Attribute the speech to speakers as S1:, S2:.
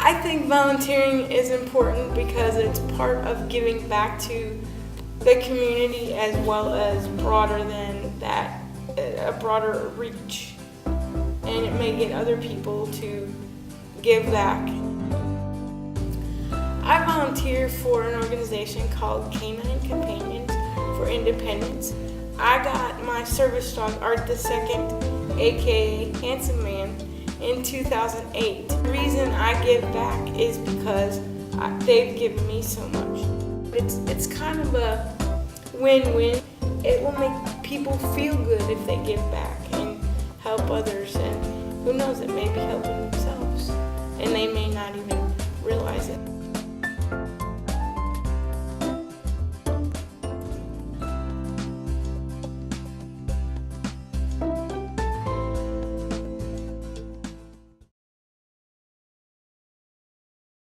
S1: I think volunteering is important because it's part of giving back to the community as well as broader than that, a broader reach. And it may get other people to give back. I volunteer for an organization called Canine Companions for Independence. I got my service dog, Art the Second, aka Handsome Man, in 2008. The reason I give back is because they've given me so much. It's kind of a win-win. It will make people feel good if they give back and help others, and who knows, it maybe help